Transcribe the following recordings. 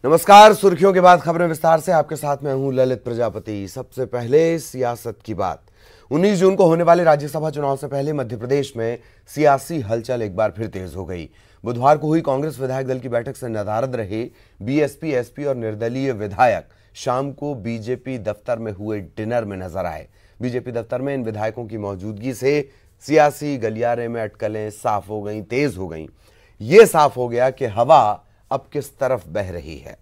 नमस्कार। सुर्खियों के बाद खबरें विस्तार से। आपके साथ मैं हूं ललित प्रजापति। सबसे पहले सियासत की बात। 19 जून को होने वाले राज्यसभा चुनाव से पहले मध्य प्रदेश में सियासी हलचल एक बार फिर तेज हो गई। बुधवार को हुई कांग्रेस विधायक दल की बैठक से नदारद रहे बीएसपी, एसपी और निर्दलीय विधायक शाम को बीजेपी दफ्तर में हुए डिनर में नजर आए। बीजेपी दफ्तर में इन विधायकों की मौजूदगी से सियासी गलियारे में अटकलें साफ हो गई, तेज हो गई। ये साफ हो गया कि हवा अब किस तरफ बह रही है।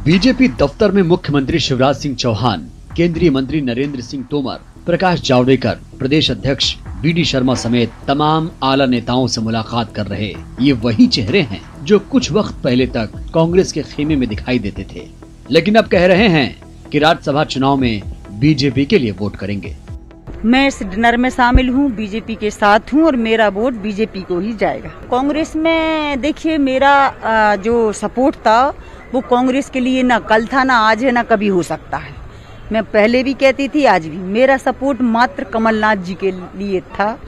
बीजेपी दफ्तर में मुख्यमंत्री शिवराज सिंह चौहान, केंद्रीय मंत्री नरेंद्र सिंह तोमर, प्रकाश जावड़ेकर, प्रदेश अध्यक्ष बीडी शर्मा समेत तमाम आला नेताओं से मुलाकात कर रहे ये वही चेहरे हैं जो कुछ वक्त पहले तक कांग्रेस के खेमे में दिखाई देते थे, लेकिन अब कह रहे हैं कि राज्यसभा चुनाव में बीजेपी के लिए वोट करेंगे। मैं इस डिनर में शामिल हूँ, बीजेपी के साथ हूँ और मेरा वोट बीजेपी को ही जाएगा। कांग्रेस में देखिए, मेरा जो सपोर्ट था वो कांग्रेस के लिए ना कल था, ना आज है, ना कभी हो सकता है। मैं पहले भी कहती थी, आज भी मेरा सपोर्ट मात्र कमलनाथ जी के लिए था।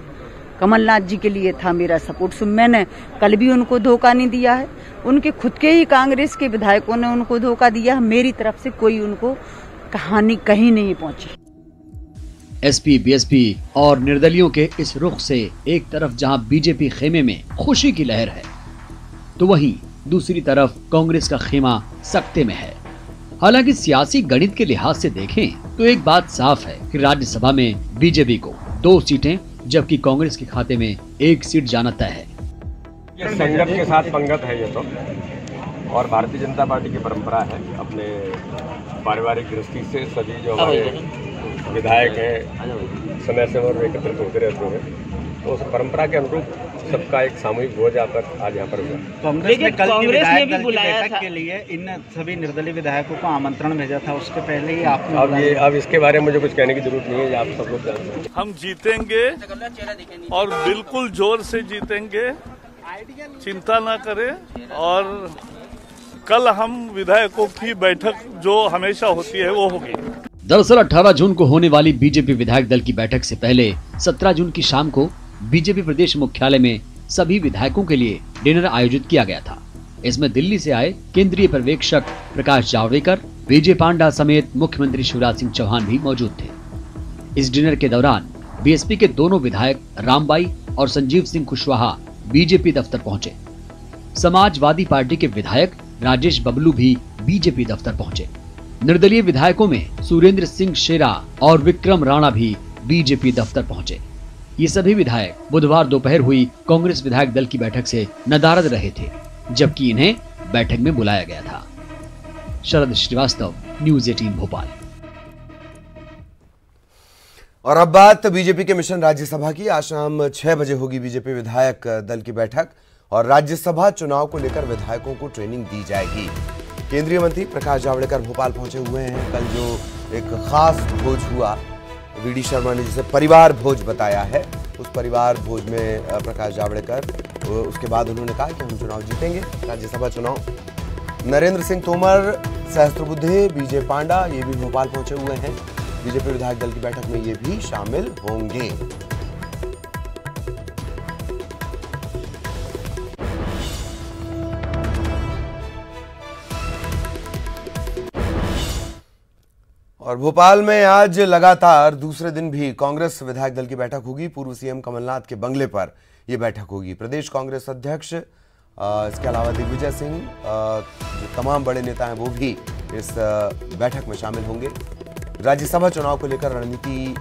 कमलनाथ जी के लिए था मेरा सपोर्ट। मैंने कल भी उनको धोखा नहीं दिया है। उनके खुद के ही कांग्रेस के विधायकों ने उनको धोखा दिया। मेरी तरफ से कोई उनको कहानी कहीं नहीं पहुंची। एसपी, बीएसपी और निर्दलियों के इस रुख से एक तरफ जहां बीजेपी खेमे में खुशी की लहर है, तो वहीं दूसरी तरफ कांग्रेस का खेमा सकते में है। हालांकि सियासी गणित के लिहाज से देखें तो एक बात साफ है कि राज्यसभा में बीजेपी को 2 सीटें जबकि कांग्रेस के खाते में 1 सीट जाना तय है। ये संगत के साथ पंगत है ये तो, और भारतीय जनता पार्टी की परंपरा है। अपने पारिवारिक दृष्टि से सभी जो हमारे विधायक हैं समय समय पर एकत्रित होते रहते हैं, तो उस परंपरा के अनुरूप सबका एक सामूहिक भोज आज यहाँ पर हुआ। कांग्रेस ने कल की विधायक दल की बैठक के लिए इन सभी निर्दलीय विधायकों को आमंत्रण भेजा था, उसके पहले ही आपने अब इसके बारे में मुझे कुछ कहने की जरूरत नहीं है, आप सब लोग जानते हैं। हम जीतेंगे और बिल्कुल जोर से जीतेंगे, चिंता ना करें। और कल हम विधायकों की बैठक जो हमेशा होती है वो होगी। दरअसल 18 जून को होने वाली बीजेपी विधायक दल की बैठक से पहले 17 जून की शाम को बीजेपी प्रदेश मुख्यालय में सभी विधायकों के लिए डिनर आयोजित किया गया था। इसमें दिल्ली से आए केंद्रीय पर्यवेक्षक प्रकाश जावड़ेकर, विजय पांडा समेत मुख्यमंत्री शिवराज सिंह चौहान भी मौजूद थे। इस डिनर के दौरान बीएसपी के दोनों विधायक रामबाई और संजीव सिंह कुशवाहा बीजेपी दफ्तर पहुंचे। समाजवादी पार्टी के विधायक राजेश बबलू भी बीजेपी दफ्तर पहुंचे। निर्दलीय विधायकों में सुरेंद्र सिंह शेरा और विक्रम राणा भी बीजेपी दफ्तर पहुंचे। ये सभी विधायक बुधवार दोपहर हुई कांग्रेस विधायक दल की बैठक से नदारद रहे थे, जबकि इन्हें बैठक में बुलाया गया था। शरद श्रीवास्तव, न्यूज़ 18 भोपाल। और अब बात बीजेपी के मिशन राज्यसभा की। आज शाम 6 बजे होगी बीजेपी विधायक दल की बैठक और राज्यसभा चुनाव को लेकर विधायकों को ट्रेनिंग दी जाएगी। केंद्रीय मंत्री प्रकाश जावड़ेकर भोपाल पहुंचे हुए हैं। कल जो एक खास भोज हुआ, बीडी शर्मा ने जिसे परिवार भोज बताया है, उस परिवार भोज में प्रकाश जावड़ेकर, उसके बाद उन्होंने कहा कि हम चुनाव जीतेंगे, राज्यसभा चुनाव। नरेंद्र सिंह तोमर, सहस्त्रबुद्धे, विजय पांडा ये भी भोपाल पहुंचे हुए हैं। बीजेपी विधायक दल की बैठक में ये भी शामिल होंगे। और भोपाल में आज लगातार दूसरे दिन भी कांग्रेस विधायक दल की बैठक होगी। पूर्व सीएम कमलनाथ के बंगले पर यह बैठक होगी। प्रदेश कांग्रेस अध्यक्ष, इसके अलावा दिग्विजय सिंह, जो तमाम बड़े नेता हैं वो भी इस बैठक में शामिल होंगे। राज्यसभा चुनाव को लेकर रणनीति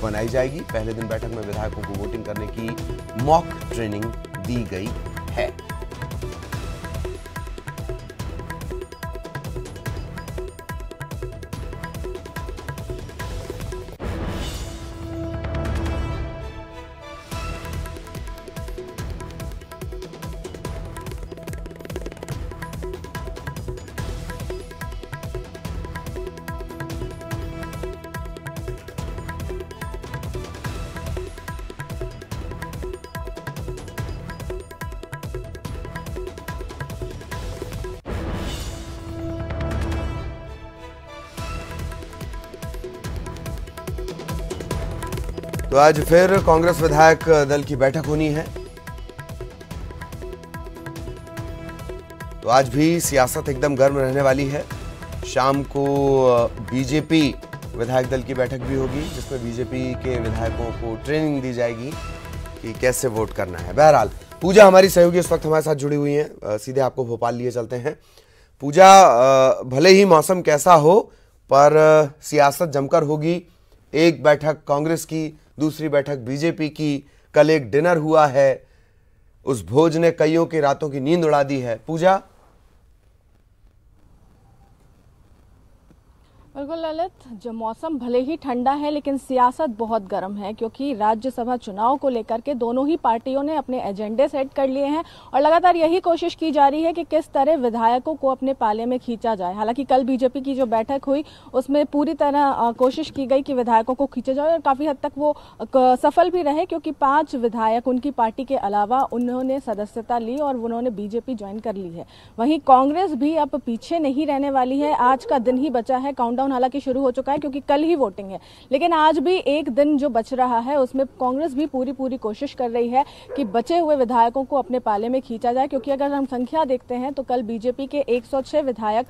बनाई जाएगी। पहले दिन बैठक में विधायकों को वोटिंग करने की मॉक ट्रेनिंग दी गई है। तो आज फिर कांग्रेस विधायक दल की बैठक होनी है। तो आज भी सियासत एकदम गर्म रहने वाली है। शाम को बीजेपी विधायक दल की बैठक भी होगी, जिसमें बीजेपी के विधायकों को ट्रेनिंग दी जाएगी कि कैसे वोट करना है। बहरहाल पूजा हमारी सहयोगी इस वक्त हमारे साथ जुड़ी हुई हैं। सीधे आपको भोपाल लिए चलते हैं। पूजा, भले ही मौसम कैसा हो पर सियासत जमकर होगी। एक बैठक कांग्रेस की, दूसरी बैठक बीजेपी की। कल एक डिनर हुआ है, उस भोज ने कईयों की रातों की नींद उड़ा दी है। पूजा। बिल्कुल ललित, जो मौसम भले ही ठंडा है लेकिन सियासत बहुत गर्म है, क्योंकि राज्यसभा चुनाव को लेकर के दोनों ही पार्टियों ने अपने एजेंडे सेट कर लिए हैं और लगातार यही कोशिश की जा रही है कि किस तरह विधायकों को अपने पाले में खींचा जाए। हालांकि कल बीजेपी की जो बैठक हुई उसमें पूरी तरह कोशिश की गई कि विधायकों को खींचा जाए और काफी हद तक वो सफल भी रहे, क्योंकि 5 विधायक उनकी पार्टी के अलावा उन्होंने सदस्यता ली और उन्होंने बीजेपी ज्वाइन कर ली है। वहीं कांग्रेस भी अब पीछे नहीं रहने वाली है। आज का दिन ही बचा है, काउंटडाउन हालांकि शुरू हो चुका है क्योंकि कल ही वोटिंग है, लेकिन आज भी एक दिन जो बच रहा है उसमें कांग्रेस भी पूरी कोशिश कर रही है कि बचे हुए विधायकों को अपने पाले में खींचा जाए। क्योंकि अगर हम संख्या देखते हैं तो कल बीजेपी के 106 विधायक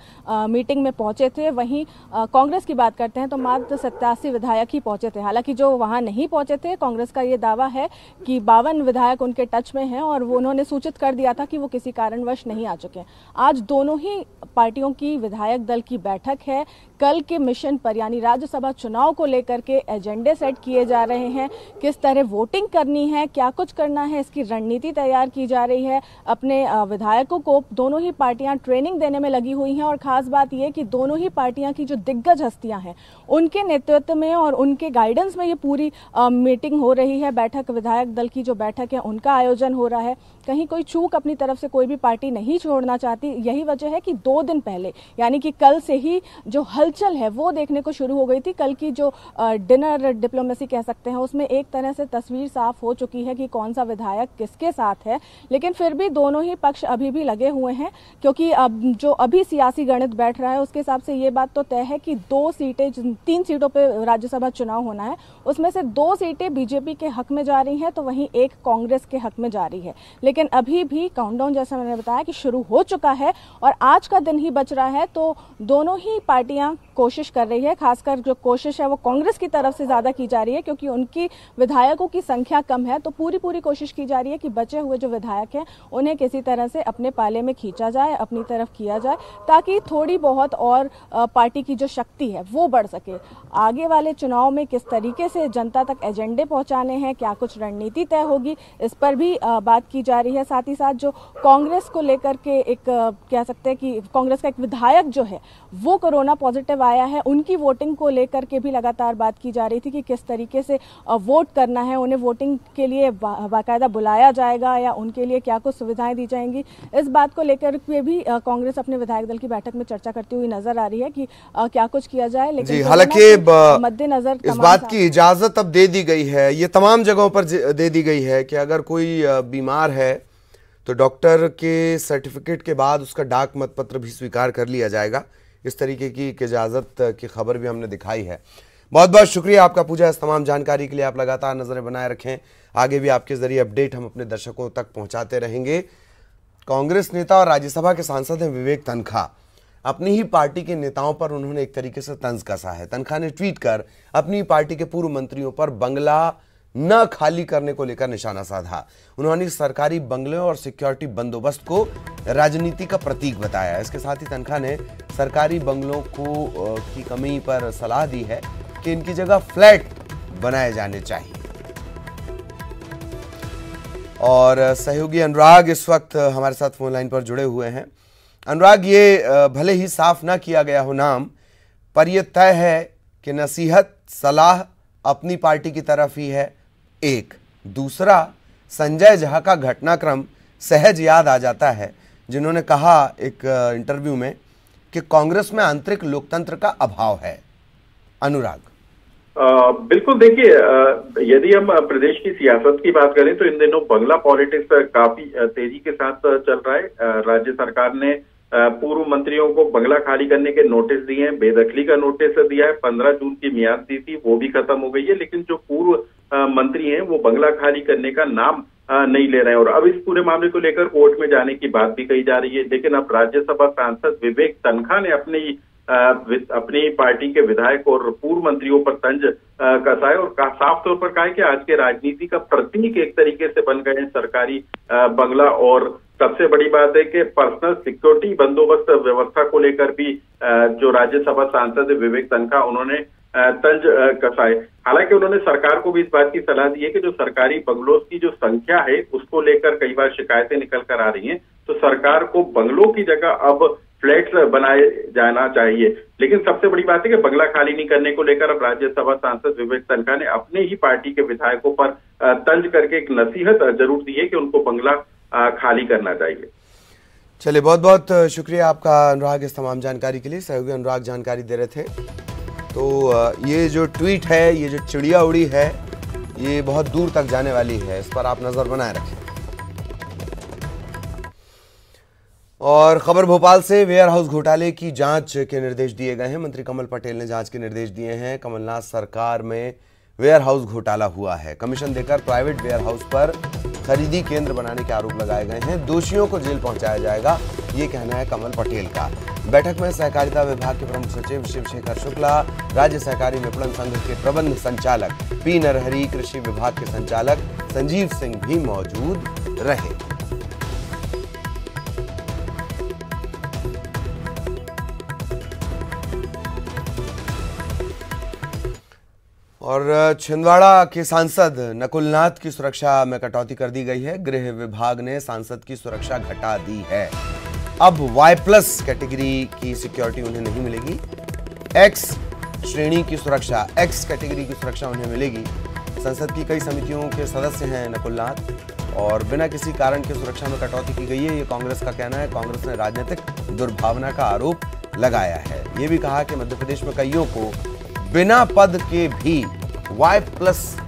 मीटिंग में पहुंचे थे, वहीं कांग्रेस की बात करते हैं तो मात्र 87 विधायक ही पहुंचे थे। हालांकि जो वहां नहीं पहुंचे थे, कांग्रेस का ये दावा है कि 52 विधायक उनके टच में हैं और वो उन्होंने सूचित कर दिया था कि वो किसी कारणवश नहीं आ चुके। आज दोनों ही पार्टियों की विधायक दल की बैठक है। कल के मिशन पर यानी राज्यसभा चुनाव को लेकर के एजेंडे सेट किए जा रहे हैं। किस तरह वोटिंग करनी है, क्या कुछ करना है, इसकी रणनीति तैयार की जा रही है। अपने विधायकों को दोनों ही पार्टियां ट्रेनिंग देने में लगी हुई हैं और खास बात यह कि दोनों ही पार्टियां की जो दिग्गज हस्तियां हैं उनके नेतृत्व में और उनके गाइडेंस में ये पूरी मीटिंग हो रही है। बैठक, विधायक दल की जो बैठक है उनका आयोजन हो रहा है। कहीं कोई चूक अपनी तरफ से कोई भी पार्टी नहीं छोड़ना चाहती। यही वजह है कि 2 दिन पहले यानी कि कल से ही जो हलचल है वो देखने को शुरू हो गई थी। कल की जो डिनर डिप्लोमेसी कह सकते हैं उसमें एक तरह से तस्वीर साफ हो चुकी है कि कौन सा विधायक किसके साथ है, लेकिन फिर भी दोनों ही पक्ष अभी भी लगे हुए हैं। क्योंकि अब जो अभी सियासी गणित बैठ रहा है उसके हिसाब से ये बात तो तय है कि 2 सीटें, 3 सीटों पर राज्यसभा चुनाव होना है, उसमें से 2 सीटें बीजेपी के हक में जा रही हैं तो वहीं एक कांग्रेस के हक में जा रही है। लेकिन अभी भी काउंटडाउन जैसा मैंने बताया कि शुरू हो चुका है और आज का दिन ही बच रहा है, तो दोनों ही पार्टियां कोशिश कर रही है। खासकर जो कोशिश है वो कांग्रेस की तरफ से ज्यादा की जा रही है क्योंकि उनकी विधायकों की संख्या कम है, तो पूरी कोशिश की जा रही है कि बचे हुए जो विधायक हैं उन्हें किसी तरह से अपने पाले में खींचा जाए, अपनी तरफ किया जाए, ताकि थोड़ी बहुत और पार्टी की जो शक्ति है वो बढ़ सके। आगे वाले चुनाव में किस तरीके से जनता तक एजेंडे पहुंचाने हैं, क्या कुछ रणनीति तय होगी, इस पर भी बात की जा रही है। साथ ही साथ जो कांग्रेस को लेकर के एक कह सकते हैं कि कांग्रेस का एक विधायक जो है वो कोरोना पॉजिटिव आया है, उनकी वोटिंग को लेकर के भी लगातार बात की जा रही थी कि किस तरीके से वोट करना है, उन्हें वोटिंग के लिए बाकायदा बुलाया जाएगा या उनके लिए क्या कुछ सुविधाएं दी जाएंगी। इस बात को लेकर के भी कांग्रेस अपने विधायक दल की बैठक में चर्चा करती हुई नजर आ रही है कि क्या कुछ किया जाए। लेकिन हालांकि मद्देनजर इस बात की इजाजत अब दे दी गई है, ये तमाम जगहों पर दे दी गई है कि अगर कोई बीमार है तो डॉक्टर के सर्टिफिकेट के बाद उसका डाक मतपत्र भी स्वीकार कर लिया जाएगा। इस तरीके की इजाजत की खबर भी हमने दिखाई है। बहुत बहुत शुक्रिया आपका पूजा, इस तमाम जानकारी के लिए। आप लगातार नजरें बनाए रखें, आगे भी आपके जरिए अपडेट हम अपने दर्शकों तक पहुंचाते रहेंगे। कांग्रेस नेता और राज्यसभा के सांसद हैं विवेक तनखा। अपनी ही पार्टी के नेताओं पर उन्होंने एक तरीके से तंज कसा है। तनखा ने ट्वीट कर अपनी पार्टी के पूर्व मंत्रियों पर बंगला न खाली करने को लेकर निशाना साधा। उन्होंने सरकारी बंगलों और सिक्योरिटी बंदोबस्त को राजनीति का प्रतीक बताया। इसके साथ ही तनखा ने सरकारी बंगलों को की कमी पर सलाह दी है कि इनकी जगह फ्लैट बनाए जाने चाहिए। और सहयोगी अनुराग इस वक्त हमारे साथ फोन लाइन पर जुड़े हुए हैं। अनुराग, ये भले ही साफ ना किया गया हो नाम, पर यह तय है कि नसीहत सलाह अपनी पार्टी की तरफ ही है। एक दूसरा, संजय झा का घटनाक्रम सहज याद आ जाता है, जिन्होंने कहा एक इंटरव्यू में कि कांग्रेस में आंतरिक लोकतंत्र का अभाव है। अनुराग। बिल्कुल, देखिए, यदि हम प्रदेश की सियासत की बात करें तो इन दिनों बंगला पॉलिटिक्स काफी तेजी के साथ चल रहा है। राज्य सरकार ने पूर्व मंत्रियों को बंगला खाली करने के नोटिस दिए हैं, बेदखली का नोटिस दिया है, 15 जून की मियाद दी थी, वो भी खत्म हो गई है। लेकिन जो पूर्व मंत्री हैं वो बंगला खाली करने का नाम नहीं ले रहे हैं और अब इस पूरे मामले को लेकर कोर्ट में जाने की बात भी कही जा रही है। लेकिन अब राज्यसभा सांसद विवेक तनखा ने अपनी पार्टी के विधायक और पूर्व मंत्रियों पर तंज कसा है और साफ तौर पर कहा है कि आज के राजनीति का प्रतीक एक तरीके से बन गए हैं सरकारी बंगला। और सबसे बड़ी बात है कि पर्सनल सिक्योरिटी बंदोबस्त व्यवस्था को लेकर भी जो राज्यसभा सांसद विवेक तनखा उन्होंने तंज कसा है। हालांकि उन्होंने सरकार को भी इस बात की सलाह दी है कि जो सरकारी बंगलों की जो संख्या है उसको लेकर कई बार शिकायतें निकल कर आ रही हैं, तो सरकार को बंगलों की जगह अब फ्लैट्स बनाए जाना चाहिए। लेकिन सबसे बड़ी बात है कि बंगला खाली नहीं करने को लेकर अब राज्यसभा सांसद विवेक तनखा ने अपने ही पार्टी के विधायकों पर तंज करके एक नसीहत जरूर दी है कि उनको बंगला खाली करना चाहिए। चलिए, बहुत बहुत शुक्रिया आपका अनुराग इस तमाम जानकारी के लिए। सहयोगी अनुराग जानकारी दे रहे थे। तो ये जो ट्वीट है, ये जो चिड़िया उड़ी है, ये बहुत दूर तक जाने वाली है, इस पर आप नजर बनाए रखें। और खबर भोपाल से, वेयर हाउस घोटाले की जांच के निर्देश दिए गए हैं। मंत्री कमल पटेल ने जांच के निर्देश दिए हैं। कमलनाथ सरकार में वेयर हाउस घोटाला हुआ है। कमीशन देकर प्राइवेट वेयर हाउस पर खरीदी केंद्र बनाने के आरोप लगाए गए हैं। दोषियों को जेल पहुंचाया जाएगा, ये कहना है कमल पटेल का। बैठक में सहकारिता विभाग के प्रमुख सचिव शिवशेखर शुक्ला, राज्य सहकारी विपणन संघ के प्रबंध संचालक पी नरहरी, कृषि विभाग के संचालक संजीव सिंह भी मौजूद रहे। और छिंदवाड़ा के सांसद नकुलनाथ की सुरक्षा में कटौती कर दी गई है। गृह विभाग ने सांसद की सुरक्षा घटा दी है। अब Y+ कैटेगरी की सिक्योरिटी उन्हें नहीं मिलेगी। X श्रेणी की सुरक्षा, X कैटेगरी की सुरक्षा उन्हें मिलेगी। संसद की कई समितियों के सदस्य हैं नकुलनाथ और बिना किसी कारण की सुरक्षा में कटौती की गई है, ये कांग्रेस का कहना है। कांग्रेस ने राजनीतिक दुर्भावना का आरोप लगाया है। ये भी कहा कि मध्य प्रदेश में कईयों को बिना पद के भी Y+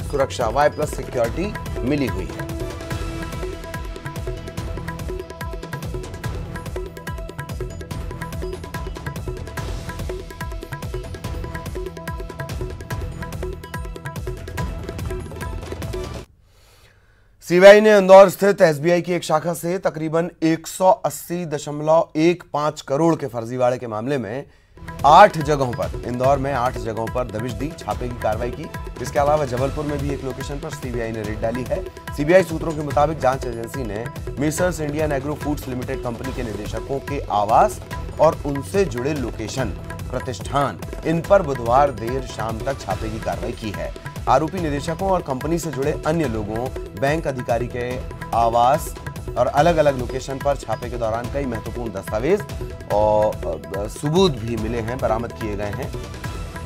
सुरक्षा, Y+ सिक्योरिटी मिली हुई है। सीबीआई ने इंदौर स्थित एसबीआई की एक शाखा से तकरीबन 180.15 करोड़ के फर्जीवाड़े के मामले में 8 जगहों पर, इंदौर में 8 जगहों पर दबिश दी, छापे की कार्रवाई की। इसके अलावा जबलपुर में भी एक लोकेशन पर सीबीआई ने रेड डाली है। सीबीआई सूत्रों के मुताबिक जांच एजेंसी ने messrs Indian agro foods limited company के निदेशकों के आवास और उनसे जुड़े लोकेशन, प्रतिष्ठान, इन पर बुधवार देर शाम तक छापे की कार्रवाई की है। आरोपी निदेशकों और कंपनी से जुड़े अन्य लोगों, बैंक अधिकारी के आवास और अलग अलग लोकेशन पर छापे के दौरान कई महत्वपूर्ण दस्तावेज और सबूत भी मिले हैं, बरामद किए गए हैं।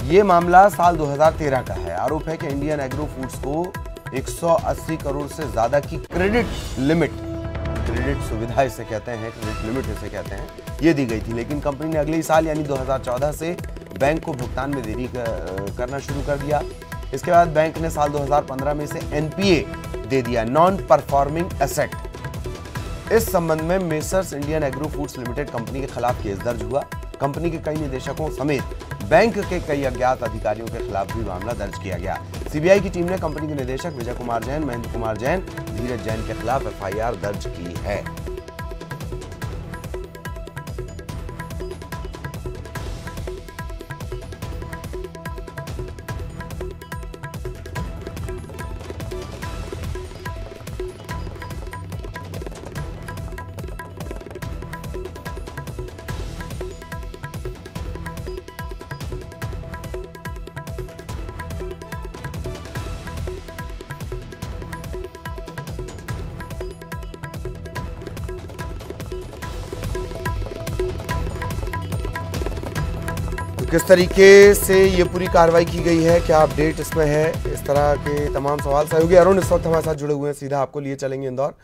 ये मामला साल 2013 का है। आरोप है कि इंडियन एग्रो फूड्स को 180 करोड़ से ज्यादा की क्रेडिट लिमिट, क्रेडिट सुविधा इसे कहते हैं, क्रेडिट लिमिट इसे कहते हैं, ये दी गई थी। लेकिन कंपनी ने अगले ही साल यानी 2014 से बैंक को भुगतान में देरी करना शुरू कर दिया। इसके बाद बैंक ने साल 2015 में इसे एनपीए दे दिया, नॉन परफॉर्मिंग एसेट। इस संबंध में messrs Indian agro foods limited company के खिलाफ केस दर्ज हुआ। कंपनी के कई निदेशकों समेत बैंक के कई अज्ञात अधिकारियों के खिलाफ भी मामला दर्ज किया गया। सीबीआई की टीम ने कंपनी के निदेशक विजय कुमार जैन, महेंद्र कुमार जैन, धीरज जैन के खिलाफ एफआईआर दर्ज की है। किस तरीके से ये पूरी कार्रवाई की गई है, क्या अपडेट इसमें है, इस तरह के तमाम सवाल सहयोगी अरुण इस वक्त हमारे साथ जुड़े हुए हैं, सीधा आपको लिए चलेंगे इंदौर।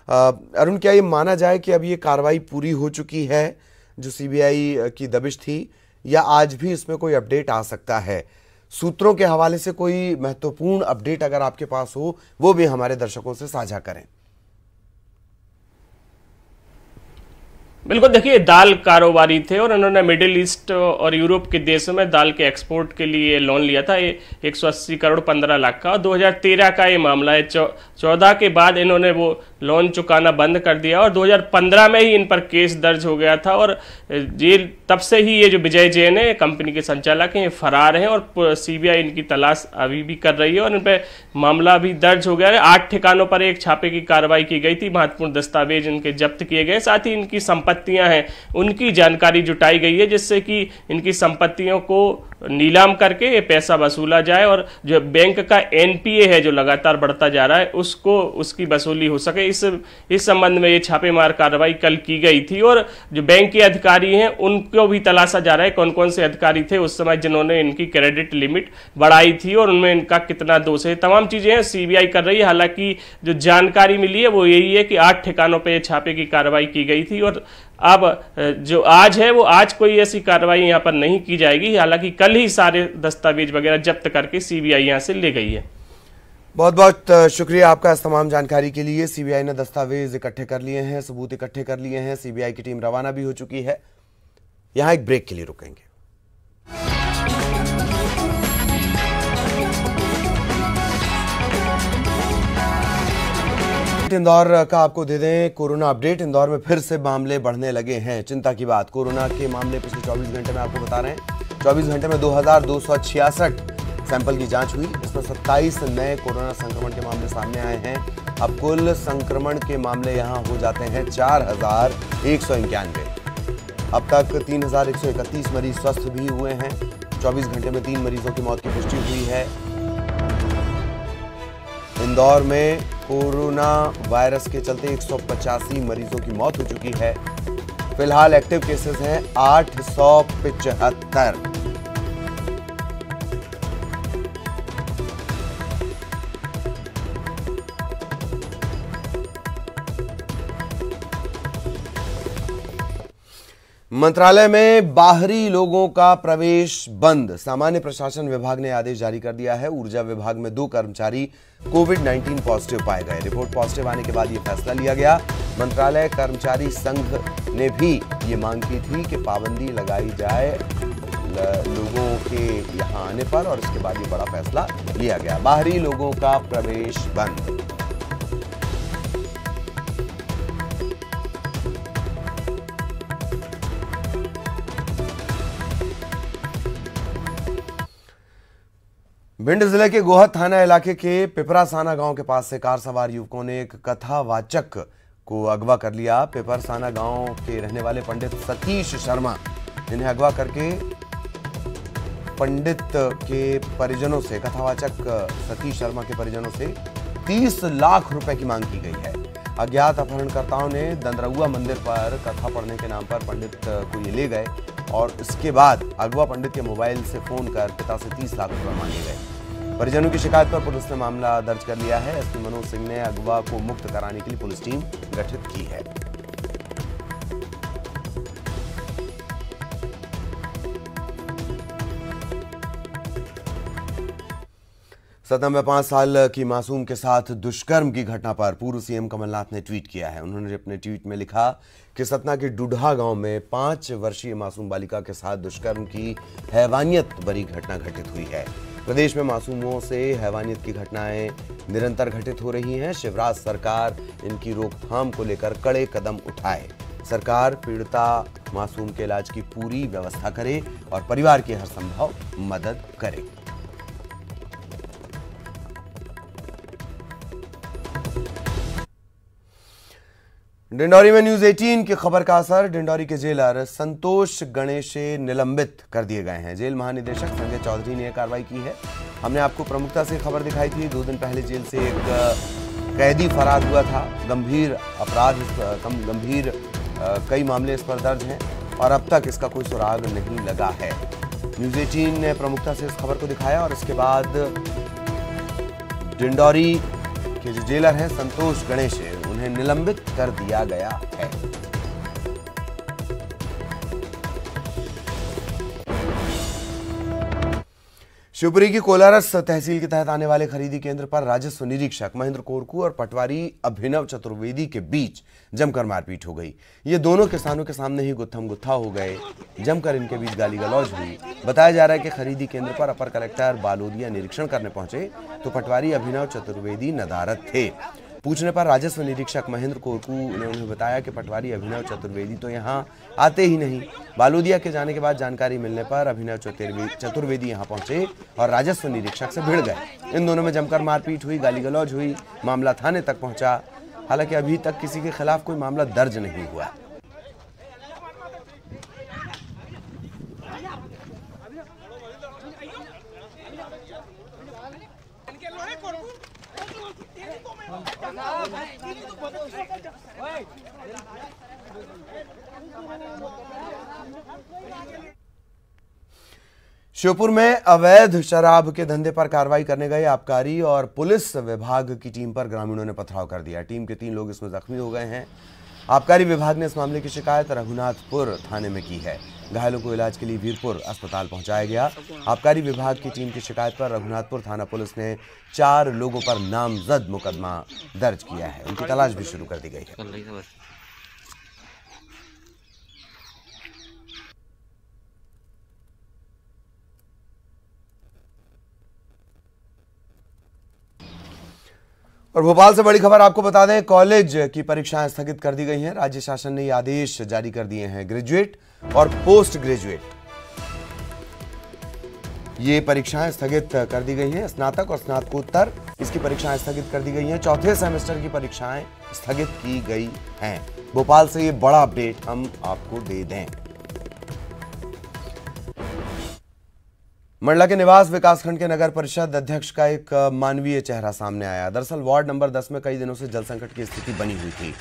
अरुण, क्या ये माना जाए कि अब ये कार्रवाई पूरी हो चुकी है जो सीबीआई की दबिश थी, या आज भी इसमें कोई अपडेट आ सकता है? सूत्रों के हवाले से कोई महत्वपूर्ण अपडेट अगर आपके पास हो वो भी हमारे दर्शकों से साझा करें। बिल्कुल, देखिए दाल कारोबारी थे और उन्होंने मिडिल ईस्ट और यूरोप के देशों में दाल के एक्सपोर्ट के लिए लोन लिया था 180 करोड़ 15 लाख का। और 2013 का ये मामला है। 14 के बाद इन्होंने वो लोन चुकाना बंद कर दिया और 2015 में ही इन पर केस दर्ज हो गया था। और ये तब से ही ये जो विजय जैन है कंपनी के संचालक हैं, ये फरार हैं और सीबीआई इनकी तलाश अभी भी कर रही है और इन पर मामला भी दर्ज हो गया है। 8 ठिकानों पर एक छापे की कार्रवाई की गई थी, महत्वपूर्ण दस्तावेज इनके जब्त किए गए, साथ ही इनकी संपत्तियां हैं उनकी जानकारी जुटाई गई है, जिससे कि इनकी संपत्तियों को नीलाम करके ये पैसा वसूला जाए और जो बैंक का एनपीए है जो लगातार बढ़ता जा रहा है उसकी वसूली हो सके। इस संबंध में ये छापेमार कार्रवाई कल की गई थी और जो बैंक के अधिकारी हैं उनको भी तलाशा जा रहा है कौन कौन से अधिकारी थे उस समय जिन्होंने इनकी क्रेडिट लिमिट बढ़ाई थी और उनमें इनका कितना दोष है। तमाम चीजें हैं सीबीआई कर रही है। हालांकि जो जानकारी मिली है वो यही है कि 8 ठिकानों पर छापे की कार्रवाई की गई थी और अब जो आज है वो आज कोई ऐसी कार्रवाई यहाँ पर नहीं की जाएगी। हालांकि कल ही सारे दस्तावेज वगैरह जब्त करके सीबीआई यहाँ से ले गई है। बहुत बहुत शुक्रिया आपका इस तमाम जानकारी के लिए। सीबीआई ने दस्तावेज इकट्ठे कर लिए हैं, सबूत इकट्ठे कर लिए हैं, सीबीआई की टीम रवाना भी हो चुकी है। यहाँ एक ब्रेक के लिए रुकेंगे। इंदौर का आपको दे दें कोरोना अपडेट। इंदौर में फिर से मामले बढ़ने लगे हैं, चिंता की बात। कोरोना के मामले पिछले 24 घंटे में आपको बता रहे हैं 24 घंटे में 2266 सैंपल की जांच हुई। इसमें 27 नए कोरोना संक्रमण के मामले सामने आए हैं। अब कुल संक्रमण के मामले यहां हो जाते हैं 4191। अब तक 3131 मरीज स्वस्थ भी हुए हैं। 24 घंटे में 3 मरीजों की मौत की पुष्टि हुई है। इंदौर में कोरोना वायरस के चलते 185 मरीजों की मौत हो चुकी है। फिलहाल एक्टिव केसेस हैं 875। मंत्रालय में बाहरी लोगों का प्रवेश बंद। सामान्य प्रशासन विभाग ने आदेश जारी कर दिया है। ऊर्जा विभाग में 2 कर्मचारी कोविड-19 पॉजिटिव पाए गए। रिपोर्ट पॉजिटिव आने के बाद यह फैसला लिया गया। मंत्रालय कर्मचारी संघ ने भी ये मांग की थी कि पाबंदी लगाई जाए लोगों के यहां आने पर और इसके बाद ये बड़ा फैसला लिया गया। बाहरी लोगों का प्रवेश बंद। भिंड जिले के गोहद थाना इलाके के पिपरासाना गांव के पास से कार सवार युवकों ने एक कथावाचक को अगवा कर लिया। पिपरासाना गांव के रहने वाले पंडित सतीश शर्मा, जिन्हें अगवा करके पंडित के परिजनों से, कथावाचक सतीश शर्मा के परिजनों से 30 लाख रुपए की मांग की गई है। अज्ञात अपहरणकर्ताओं ने दंदरौआ मंदिर पर कथा पढ़ने के नाम पर पंडित को ये ले गए और इसके बाद अगवा पंडित के मोबाइल से फोन कर पिता से 30 लाख रुपए मांगे गए। परिजनों की शिकायत पर पुलिस ने मामला दर्ज कर लिया है। एसपी मनोज सिंह ने अगवा को मुक्त कराने के लिए पुलिस टीम गठित की है। सतना में 5 साल की मासूम के साथ दुष्कर्म की घटना पर पूर्व सीएम कमलनाथ ने ट्वीट किया है। उन्होंने अपने ट्वीट में लिखा कि सतना के डुडहा गांव में 5 वर्षीय मासूम बालिका के साथ दुष्कर्म की हैवानियत भरी घटना घटित हुई है। प्रदेश में मासूमों से हैवानियत की घटनाएं निरंतर घटित हो रही हैं। शिवराज सरकार इनकी रोकथाम को लेकर कड़े कदम उठाए। सरकार पीड़िता मासूम के इलाज की पूरी व्यवस्था करे और परिवार की हर संभव मदद करे। डिंडौरी में न्यूज 18 की खबर का असर। डिंडौरी के जेलर संतोष गणेशे निलंबित कर दिए गए हैं। जेल महानिदेशक संजय चौधरी ने यह कार्रवाई की है। हमने आपको प्रमुखता से खबर दिखाई थी। 2 दिन पहले जेल से एक कैदी फरार हुआ था। गंभीर अपराध, गंभीर कई मामले इस पर दर्ज हैं और अब तक इसका कोई सुराग नहीं लगा है। न्यूज 18 ने प्रमुखता से इस खबर को दिखाया और इसके बाद डिंडौरी के जो जेलर हैं संतोष गणेशे, उन्हें निलंबित कर दिया गया है। शिवपुरी की कोलारस तहसील के तहत आने वाले खरीदी केंद्र पर राजस्व निरीक्षक महेंद्र कोरकू और पटवारी अभिनव चतुर्वेदी के बीच जमकर मारपीट हो गई। ये दोनों किसानों के सामने ही गुत्थम गुत्था हो गए। जमकर इनके बीच गाली गलौज हुई। बताया जा रहा है कि खरीदी केंद्र पर अपर कलेक्टर बालोदिया निरीक्षण करने पहुंचे तो पटवारी अभिनव चतुर्वेदी नदारद थे। पूछने पर राजस्व निरीक्षक महेंद्र कोरकू ने उन्हें बताया कि पटवारी अभिनव चतुर्वेदी तो यहां आते ही नहीं। बालोदिया के जाने के बाद जानकारी मिलने पर अभिनव चतुर्वेदी यहां पहुंचे और राजस्व निरीक्षक से भिड़ गए। इन दोनों में जमकर मारपीट हुई, गाली गलौज हुई। मामला थाने तक पहुंचा। हालांकि अभी तक किसी के खिलाफ कोई मामला दर्ज नहीं हुआ। श्योपुर में अवैध शराब के धंधे पर कार्रवाई करने गए आबकारी और पुलिस विभाग की टीम पर ग्रामीणों ने पथराव कर दिया। टीम के 3 लोग इसमें जख्मी हो गए हैं। आबकारी विभाग ने इस मामले की शिकायत रघुनाथपुर थाने में की है। घायलों को इलाज के लिए वीरपुर अस्पताल पहुंचाया गया। आबकारी विभाग की टीम की शिकायत पर रघुनाथपुर थाना पुलिस ने 4 लोगों पर नामजद मुकदमा दर्ज किया है। उनकी तलाश भी शुरू कर दी गई है। और भोपाल से बड़ी खबर आपको बता दें, कॉलेज की परीक्षाएं स्थगित कर दी गई हैं। राज्य शासन ने ये आदेश जारी कर दिए हैं। ग्रेजुएट और पोस्ट ग्रेजुएट ये परीक्षाएं स्थगित कर दी गई हैं। स्नातक और स्नातकोत्तर इसकी परीक्षाएं स्थगित कर दी गई हैं। चौथे सेमेस्टर की परीक्षाएं स्थगित की गई हैं। भोपाल से ये बड़ा अपडेट हम आपको दे दें। मंडला के निवास विकासखंड के नगर परिषद अध्यक्ष का एक मानवीय चेहरा सामने आया। दरअसल वार्ड नंबर 10 में कई दिनों से जल संकट की स्थिति बनी हुई थी।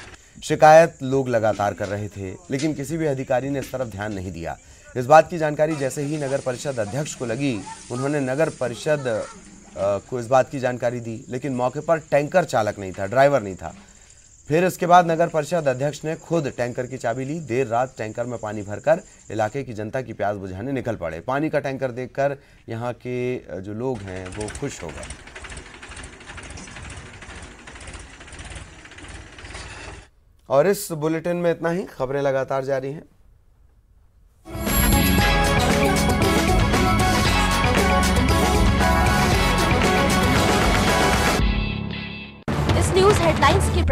शिकायत लोग लगातार कर रहे थे, लेकिन किसी भी अधिकारी ने इस तरफ ध्यान नहीं दिया। इस बात की जानकारी जैसे ही नगर परिषद अध्यक्ष को लगी, उन्होंने नगर परिषद को इस बात की जानकारी दी, लेकिन मौके पर टैंकर चालक नहीं था, ड्राइवर नहीं था। फिर इसके बाद नगर परिषद अध्यक्ष ने खुद टैंकर की चाबी ली। देर रात टैंकर में पानी भरकर इलाके की जनता की प्यास बुझाने निकल पड़े। पानी का टैंकर देखकर यहाँ के जो लोग हैं वो खुश हो गए। और इस बुलेटिन में इतना ही। खबरें लगातार जारी हैं। इस न्यूज़ हेडलाइंस की